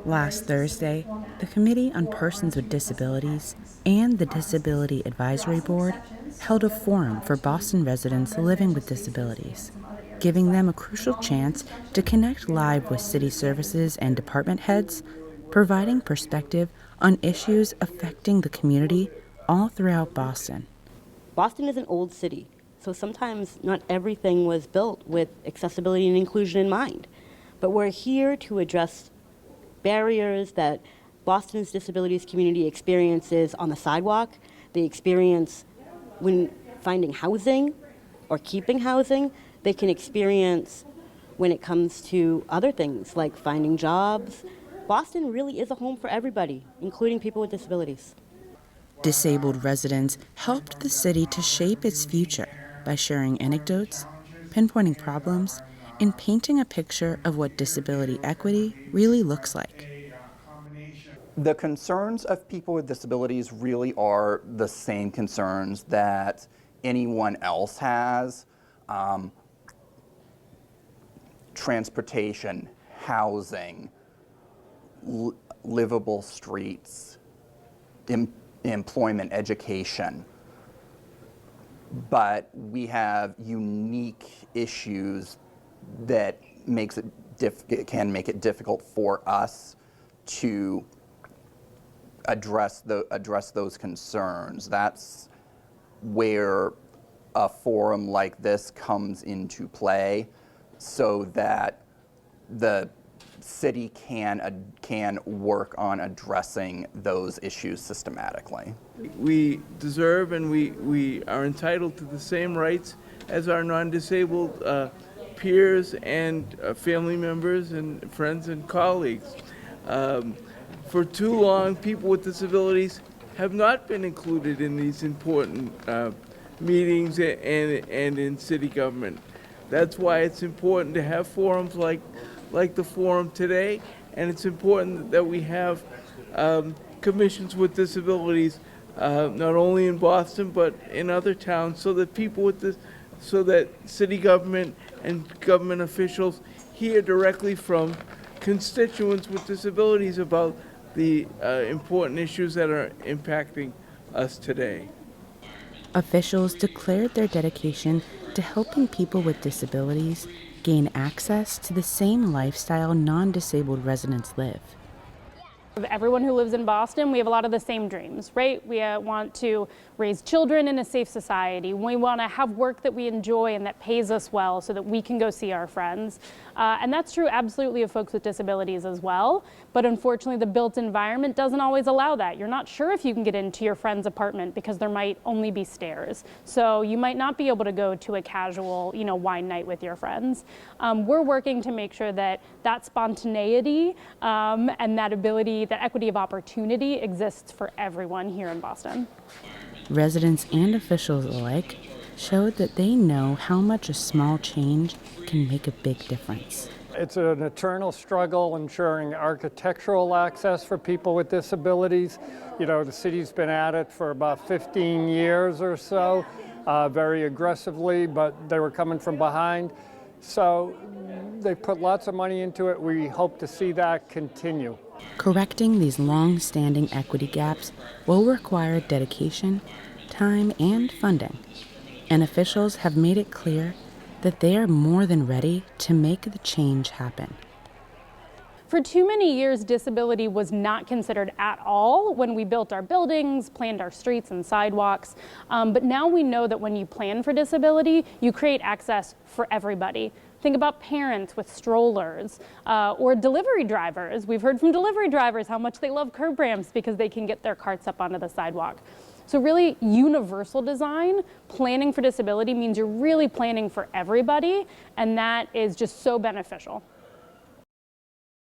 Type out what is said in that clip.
Last Thursday, the Committee on Persons with Disabilities and the Disability Advisory Board held a forum for Boston residents living with disabilities, giving them a crucial chance to connect live with city services and department heads, providing perspective on issues affecting the community all throughout Boston. Boston is an old city, so sometimes not everything was built with accessibility and inclusion in mind. But we're here to address barriers that Boston's disabilities community experiences on the sidewalk, they experience when finding housing or keeping housing, they can experience when it comes to other things like finding jobs. Boston really is a home for everybody, including people with disabilities. Disabled residents helped the city to shape its future by sharing anecdotes, pinpointing problems, and painting a picture of what disability equity really looks like. The concerns of people with disabilities really are the same concerns that anyone else has. Transportation, housing, livable streets, employment, education. But we have unique issues that can make it difficult for us to address those concerns. That's where a forum like this comes into play, so that the city can work on addressing those issues systematically. We deserve and we are entitled to the same rights as our non-disabled peers and family members and friends and colleagues. For too long, people with disabilities have not been included in these important meetings and in city government. That's why it's important to have forums like the forum today, and it's important that we have commissions with disabilities, not only in Boston but in other towns, so that city government and government officials hear directly from constituents with disabilities about the important issues that are impacting us today. Officials declared their dedication to helping people with disabilities gain access to the same lifestyle non-disabled residents live. Everyone who lives in Boston, we have a lot of the same dreams, right? We want to raise children in a safe society. We want to have work that we enjoy and that pays us well so that we can go see our friends. And that's true absolutely of folks with disabilities as well. But unfortunately, the built environment doesn't always allow that. You're not sure if you can get into your friend's apartment because there might only be stairs. So you might not be able to go to a casual, wine night with your friends. We're working to make sure that spontaneity and that ability, that equity of opportunity exists for everyone here in Boston. Residents and officials alike showed that they know how much a small change can make a big difference. It's an eternal struggle ensuring architectural access for people with disabilities. The city's been at it for about 15 years or so, very aggressively, but they were coming from behind. So they put lots of money into it. We hope to see that continue. Correcting these long-standing equity gaps will require dedication, time, and funding. And officials have made it clear that they are more than ready to make the change happen. For too many years, disability was not considered at all when we built our buildings, planned our streets and sidewalks. But now we know that when you plan for disability, you create access for everybody. Think about parents with strollers or delivery drivers. We've heard from delivery drivers how much they love curb ramps because they can get their carts up onto the sidewalk. So really, universal design, planning for disability means you're really planning for everybody, and that is just so beneficial.